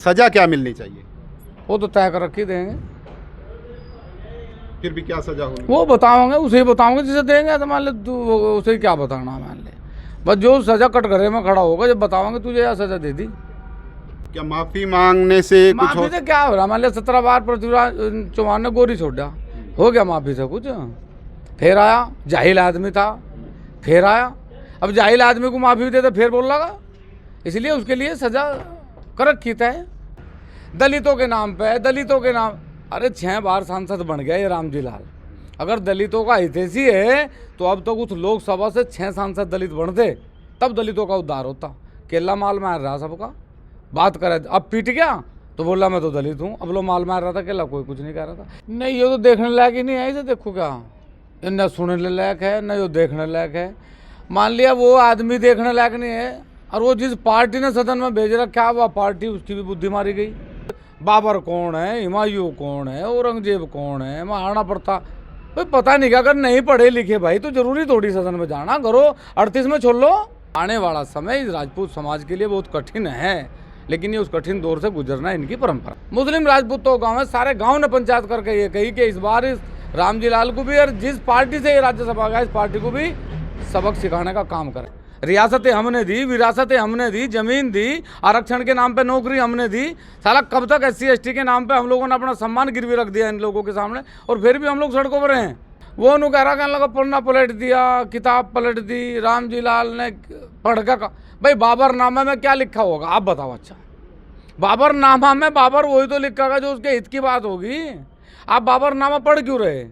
सजा क्या मिलनी चाहिए? वो तो तय कर रखी देंगे, फिर भी क्या सजा होगी? वो बताओगे, उसे ही बताओगे जिसे देंगे। तो मान ले तू उसे ही क्या बताना, मान ले बस जो सजा कटघरे में खड़ा होगा जब बताओगे तुझे यह सजा दे दी। क्या माफी मांगने से कुछ माफी से क्या हो रहा? मान लिया 17 बार पृथ्वीराज चौहान ने गोली छोड़ा, हो गया माफी से कुछ? फिर आया जाहिल आदमी था, फिर आया। अब जाहिल आदमी को माफी भी दे तो फिर बोल लगा, इसलिए उसके लिए सजा कर रखी है। दलितों के नाम पे, दलितों के नाम, अरे 6 बार सांसद बन गया ये रामजी लाल। अगर दलितों का हितैषी है तो अब तो कुछ लोकसभा से 6 सांसद दलित बनते, तब दलितों का उद्धार होता। केला माल मार रहा सबका, बात करे अब पीट गया तो बोला मैं तो दलित हूँ, अब लो माल मार रहा था, केला कोई कुछ नहीं कह रहा था। नहीं ये तो देखने लायक ही नहीं है, इसे देखो क्या, ये न सुनने लायक है न ये देखने लायक है। मान लिया वो आदमी देखने लायक नहीं है, और वो जिस पार्टी ने सदन में भेज रखा है वह पार्टी, उसकी भी बुद्धि मारी गई। बाबर कौन है, हुमायूं कौन है, औरंगजेब कौन है, महाराणा प्रताप, भाई पता नहीं क्या। अगर नहीं पढ़े लिखे भाई तो जरूरी थोड़ी सदन में जाना, करो 38 में छोड़ लो। आने वाला समय इस राजपूत समाज के लिए बहुत कठिन है, लेकिन ये उस कठिन दौर से गुजरना इनकी परंपरा। मुस्लिम राजपूतों गाँव में सारे गाँव ने पंचायत करके ये कही कि इस बार इस रामजी लाल को भी, और जिस पार्टी से ये राज्यसभा गया इस पार्टी को भी सबक सिखाने का काम करें। रियासतें हमने दी, विरासतें हमने दी, जमीन दी, आरक्षण के नाम पे नौकरी हमने दी। साला कब तक SC ST के नाम पे हम लोगों ने अपना सम्मान गिरवी रख दिया इन लोगों के सामने, और फिर भी हम लोग सड़कों पर हैं। वो नु कह रहा कहने लगा पन्ना पलट दिया, किताब पलट दी, रामजी लाल ने पढ़ का। भाई बाबरनामा में क्या लिखा होगा आप बताओ? अच्छा बाबरनामा में बाबर वही तो लिखा जो उसके हित की बात होगी। आप बाबरनामा पढ़ क्यों रहे?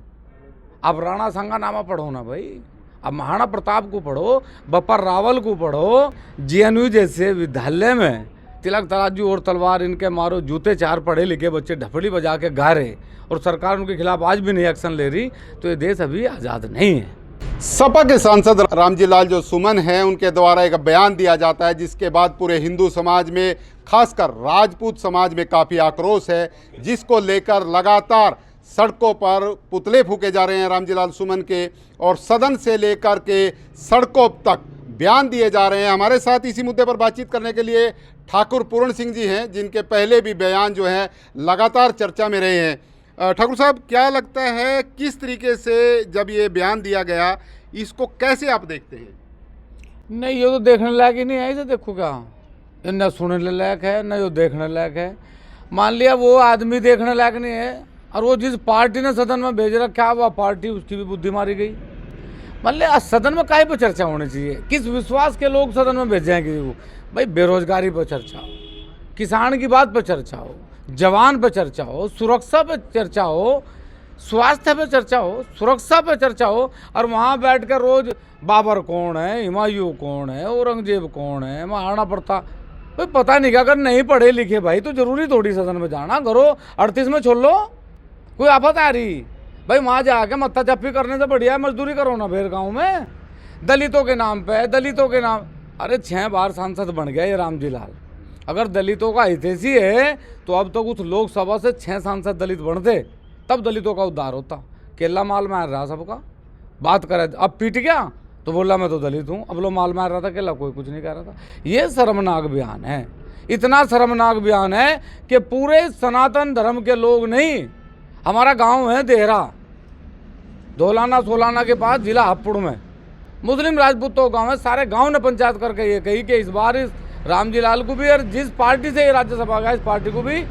आप राणा सांगा नामा पढ़ो ना भाई, अब महाराणा प्रताप को पढ़ो, बपर रावल को पढ़ो। JNU जैसे विद्यालय में तिलक तराजू और तलवार इनके मारो जूते 4 पढ़े लिखे बच्चे ढपली बजा के गा रहे, और सरकार उनके खिलाफ आज भी नहीं एक्शन ले रही, तो ये देश अभी आज़ाद नहीं है। सपा के सांसद रामजी लाल जो सुमन हैं, उनके द्वारा एक बयान दिया जाता है जिसके बाद पूरे हिंदू समाज में, खासकर राजपूत समाज में काफ़ी आक्रोश है, जिसको लेकर लगातार सड़कों पर पुतले फूके जा रहे हैं रामजी लाल सुमन के, और सदन से लेकर के सड़कों तक बयान दिए जा रहे हैं। हमारे साथ इसी मुद्दे पर बातचीत करने के लिए ठाकुर पूर्ण सिंह जी हैं, जिनके पहले भी बयान जो हैं लगातार चर्चा में रहे हैं। ठाकुर साहब, क्या लगता है किस तरीके से जब ये बयान दिया गया, इसको कैसे आप देखते हैं? नहीं ये तो देखने लायक ही नहीं है, इसे देखो क्या, ये न सुनने लायक है न ये देखने लायक है। मान लिया वो आदमी देखने लायक नहीं है, और वो जिस पार्टी ने सदन में भेज रखा है वह पार्टी, उसकी भी बुद्धि मारी गई। मान लिया सदन में काहे पर चर्चा होनी चाहिए? किस विश्वास के लोग सदन में भेजे हैं किसी को? भाई बेरोजगारी पर चर्चा हो, किसान की बात पर चर्चा हो, जवान पर चर्चा हो, सुरक्षा पर चर्चा हो, स्वास्थ्य पर चर्चा हो, सुरक्षा पर चर्चा हो, और वहाँ बैठ कर रोज बाबर कौन है, हुमायूं कौन है, औरंगजेब कौन है, महाराणा प्रताप, भाई पता नहीं क्या। अगर नहीं पढ़े लिखे भाई तो जरूरी थोड़ी सदन में जाना, करो 38 में छोड़ लो, कोई आफत आ रही? भाई वहाँ जाके मत्था चप्पी करने से बढ़िया है मजदूरी करो ना फिर गाँव में। दलितों के नाम पे, दलितों के नाम, अरे 6 बार सांसद बन गया ये रामजी लाल। अगर दलितों का हितैषी है तो अब तो कुछ लोकसभा से 6 सांसद दलित बनते, तब दलितों का उद्धार होता। केला माल मार रहा सबका, बात करे अब पीट गया तो बोला मैं तो दलित हूँ, अब लो माल मार रहा था, केला कोई कुछ नहीं कह रहा था। ये शर्मनाक बयान है, इतना शर्मनाक बयान है कि पूरे सनातन धर्म के लोग नहीं, हमारा गांव है देहरा, धोलाना सोलाना के पास, जिला हापुड़ में, मुस्लिम राजपूतों गांव है, सारे गांव ने पंचायत करके ये कही कि इस बार इस रामजी लाल को भी, और जिस पार्टी से ये राज्यसभा गया इस पार्टी को भी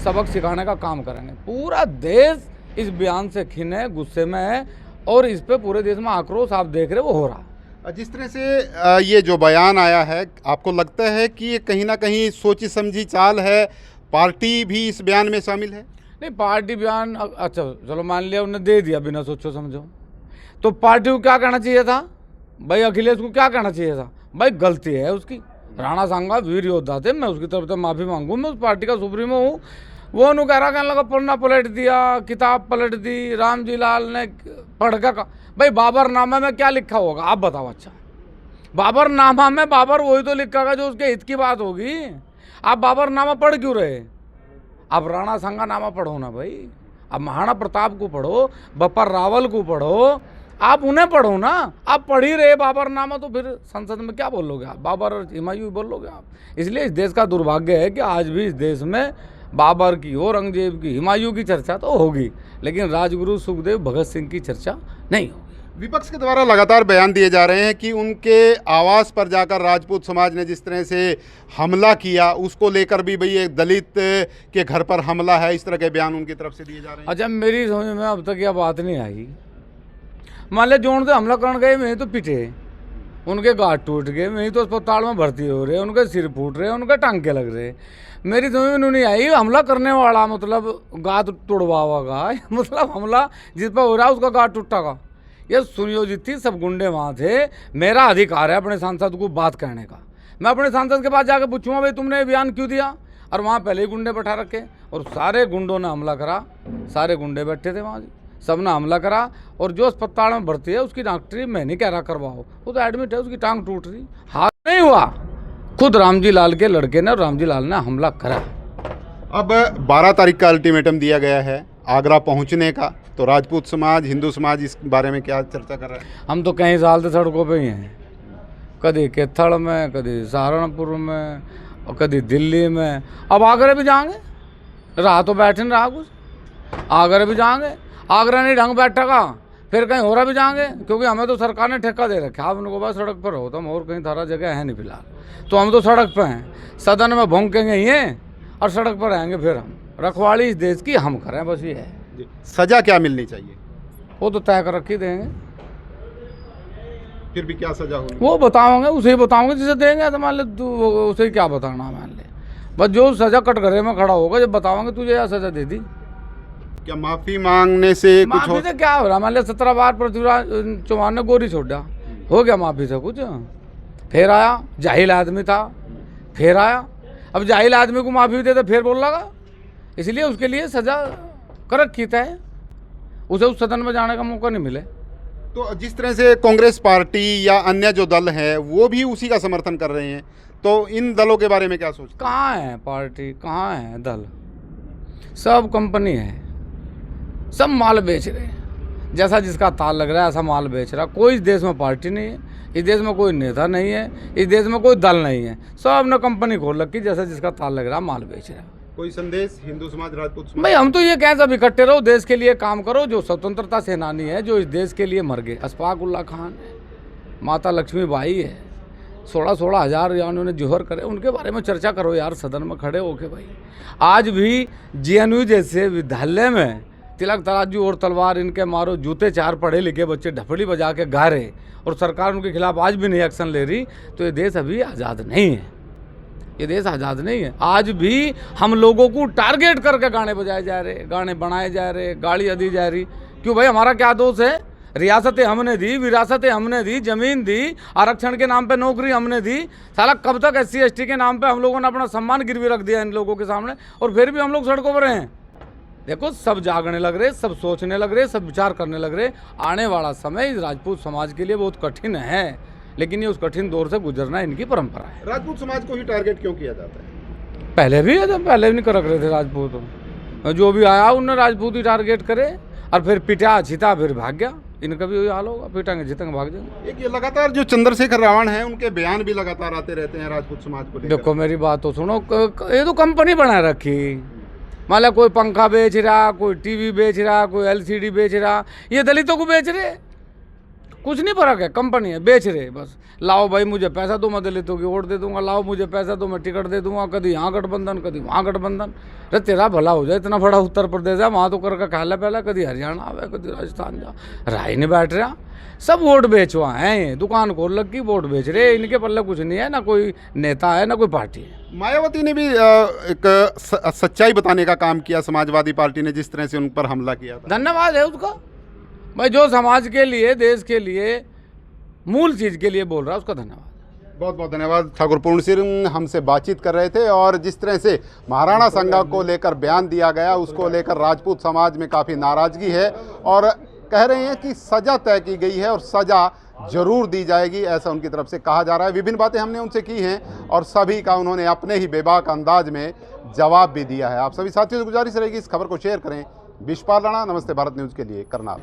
सबक सिखाने का काम करेंगे। पूरा देश इस बयान से खिन है, गुस्से में है, और इस पे पूरे देश में आक्रोश आप देख रहे वो हो रहा। जिस तरह से ये जो बयान आया है, आपको लगता है कि ये कहीं ना कहीं सोची समझी चाल है, पार्टी भी इस बयान में शामिल है? नहीं पार्टी बयान, अच्छा चलो मान लिया उन्होंने दे दिया बिना सोचो समझो, तो पार्टी को क्या कहना चाहिए था भाई? अखिलेश को क्या कहना चाहिए था? भाई गलती है उसकी, राणा सांगा वीर योद्धा थे, मैं उसकी तरफ से माफ़ी मांगू, मैं उस पार्टी का सुप्रीमो हूँ। वो नु कह रहा कहने लगा पन्ना पलट दिया, किताब पलट दी, रामजी लाल ने पढ़ का। भाई बाबरनामा में क्या लिखा होगा आप बताओ? अच्छा बाबरनामा में बाबर वही तो लिखा जो उसके हित की बात होगी। आप बाबरनामा पढ़ क्यों रहे? अब राणा सांगा नामा पढ़ो ना भाई, अब महाराणा प्रताप को पढ़ो, बपर रावल को पढ़ो, आप उन्हें पढ़ो ना, आप पढ़ ही रहे बाबरनामा, तो फिर संसद में क्या बोलोगे आप? बाबर और हुमायूं बोलोगे आप। इसलिए इस देश का दुर्भाग्य है कि आज भी इस देश में बाबर की, औरंगजेब की, हुमायूं की चर्चा तो होगी, लेकिन राजगुरु सुखदेव भगत सिंह की चर्चा नहीं होगी। विपक्ष के द्वारा लगातार बयान दिए जा रहे हैं कि उनके आवास पर जाकर राजपूत समाज ने जिस तरह से हमला किया, उसको लेकर भी भाई एक दलित के घर पर हमला है, इस तरह के बयान उनकी तरफ से दिए जा रहे हैं। अच्छा, मेरी समझ में अब तक यह बात नहीं आई। मान लिया जोन से हमला करने गए, मैं तो पिटे, उनके गाँठ टूट गए, मैं तो अस्पताल में भर्ती हो रहे, उनके सिर फूट रहे, उनके टांके लग रहे। मेरी समझ में नहीं आई हमला करने वाला मतलब गाँठ तोड़वागा मतलब हमला जिस पर हो रहा है उसका गाँठ टूटेगा। ये सुनियोजित थी, सब गुंडे वहाँ थे। मेरा अधिकार है अपने सांसद को बात कहने का। मैं अपने सांसद के पास जाकर पूछूंगा भाई तुमने बयान क्यों दिया, और वहाँ पहले ही गुंडे बैठा रखे और सारे गुंडों ने हमला करा। सारे गुंडे बैठे थे वहाँ, सब ने हमला करा। और जो अस्पताल में भर्ती है उसकी डॉक्टरी मैं नहीं कह रहा करवाओ, वो तो एडमिट है, उसकी टांग टूट रही, हाथ नहीं हुआ। खुद रामजी लाल के लड़के ने और रामजी लाल ने हमला करा। अब 12 तारीख का अल्टीमेटम दिया गया है आगरा पहुंचने का, तो राजपूत समाज, हिंदू समाज इस बारे में क्या चर्चा कर रहा है? हम तो कई साल से सड़कों पे ही हैं, कभी केथड़ में, कभी सहारनपुर में और कभी दिल्ली में। अब आगरा भी जाएंगे, रहा तो बैठे नहीं रहा कुछ, आगरा भी जाएंगे। आगरा नहीं ढंग बैठेगा फिर कहीं और भी जाएंगे, क्योंकि हमें तो सरकार ने ठेका दे रखा है। आप उनको बस सड़क पर हो, तो हम और कहीं सारा जगह है नहीं फिलहाल, तो हम तो सड़क पर हैं। सदन में भौंकेंगे ही हैं और सड़क पर रहेंगे। फिर हम रखवाली इस देश की हम करें, बस ये है। सजा क्या मिलनी चाहिए? वो तो तय कर रखी देंगे, फिर भी क्या सजा होगी वो बताओगे, उसे ही बताओगे जिसे देंगे। तो मान ले तू उसे क्या बताना, मान ले बस जो सजा कटघरे में खड़ा होगा जब बताओगे तुझे यह सजा दे दी। क्या माफी मांगने से कुछ माफी से क्या हो रहा? मान लिया 17 बार पृथ्वीराज चौहान ने गोरी छोड़ा, हो गया माफी से कुछ? फिर आया, जाहिल आदमी था, फिर आया। अब जाहिल आदमी को माफी दे तो फिर बोल लगा, इसलिए उसके लिए सजा कर रखी है, उसे उस सदन में जाने का मौका नहीं मिले। तो जिस तरह से कांग्रेस पार्टी या अन्य जो दल है वो भी उसी का समर्थन कर रहे हैं, तो इन दलों के बारे में क्या सोचते हैं? कहाँ है पार्टी, कहाँ है दल? सब कंपनी है, सब माल बेच रहे हैं, जैसा जिसका ताल लग रहा है ऐसा माल बेच रहा। कोई इस देश में पार्टी नहीं है, इस देश में कोई नेता नहीं है, इस देश में कोई दल नहीं है, सब ने कंपनी खोल रखी, जैसा जिसका ताल लग रहा माल बेच रहा। कोई संदेश हिंदू समाज, राजपूत समाज? भाई हम तो ये कहें सब इकट्ठे रहो, देश के लिए काम करो। जो स्वतंत्रता सेनानी है, जो इस देश के लिए मर गए, अशफाक उल्ला खान है, माता लक्ष्मीबाई है, 16-16 हज़ार उन्होंने जोहर करे, उनके बारे में चर्चा करो यार सदन में खड़े होके। भाई आज भी JNU जैसे विद्यालय में तिलक तराजू और तलवार इनके मारो, जूते 4 पढ़े लिखे बच्चे ढपड़ी बजा के गा रहे और सरकार उनके खिलाफ आज भी नहीं एक्शन ले रही, तो ये देश अभी आज़ाद नहीं है। ये देश आज़ाद नहीं है। आज भी हम लोगों को टारगेट करके गाने बजाए जा रहे, गाने बनाए जा रहे, गाड़ियाँ दी जा रही। क्यों भाई, हमारा क्या दोष है? रियासतें हमने दी, विरासतें हमने दी, जमीन दी, आरक्षण के नाम पे नौकरी हमने दी। साला कब तक SC ST के नाम पे हम लोगों ने अपना सम्मान गिरवी रख दिया इन लोगों के सामने, और फिर भी हम लोग सड़कों पर हैं। देखो सब जागने लग रहे, सब सोचने लग रहे, सब विचार करने लग रहे। आने वाला समय इस राजपूत समाज के लिए बहुत कठिन है, लेकिन ये उस कठिन दौर से गुजरना इनकी परंपरा है। राजपूत समाज को ही टारगेट क्यों किया जाता है? पहले भी जब पहले भी नहीं कर रख रहे थे राजपूत, जो भी आया उन्हें राजपूत ही टारगेट करे, और फिर पिटा छिता फिर भाग गया। इनका भी वही हाल होगा, पिटांगे जितेंगे भाग जाएंगे। एक ये लगातार जो चंद्रशेखर रावण है, उनके बयान भी लगातार आते रहते हैं राजपूत समाज को लेकर। देखो मेरी बात तो सुनो, ये तो कंपनी बना रखी। मान लो कोई पंखा बेच रहा, कोई TV बेच रहा, कोई LCD बेच रहा, ये दलितों को बेच रहे, कुछ नहीं फर्क है, कंपनी है, बेच रहे बस। लाओ भाई मुझे पैसा दो, मैं दलितों की वोट दे दूंगा, लाओ मुझे पैसा दो, मैं टिकट दे दूंगा, कभी यहाँ गठबंधन कभी वहाँ गठबंधन। अरे तेरा भला हो जाए, इतना बड़ा उत्तर प्रदेश है, वहाँ तो करके खाला पहला, कभी हरियाणा आवे, कभी राजस्थान जा, राय नहीं बैठ रहा। सब वोट बेचवा हैं, दुकान खोल रखी, वोट बेच रहे, इनके पल्ले कुछ नहीं है, ना कोई नेता है ना कोई पार्टी है। मायावती ने भी एक सच्चाई बताने का काम किया, समाजवादी पार्टी ने जिस तरह से उन पर हमला किया था। धन्यवाद है उसका भाई, जो समाज के लिए, देश के लिए, मूल चीज के लिए बोल रहा है, उसका धन्यवाद। बहुत बहुत धन्यवाद। ठाकुर पूर्ण सिंह हमसे बातचीत कर रहे थे, और जिस तरह से महाराणा संगा को लेकर बयान दिया गया, उसको लेकर राजपूत समाज में काफ़ी नाराजगी है, और कह रहे हैं कि सजा तय की गई है और सजा जरूर दी जाएगी, ऐसा उनकी तरफ से कहा जा रहा है। विभिन्न बातें हमने उनसे की हैं और सभी का उन्होंने अपने ही बेबाक अंदाज में जवाब भी दिया है। आप सभी साथियों से गुजारिश रहेगी इस खबर को शेयर करें। विश्वपाल राणा, नमस्ते भारत न्यूज़ के लिए, करनाल।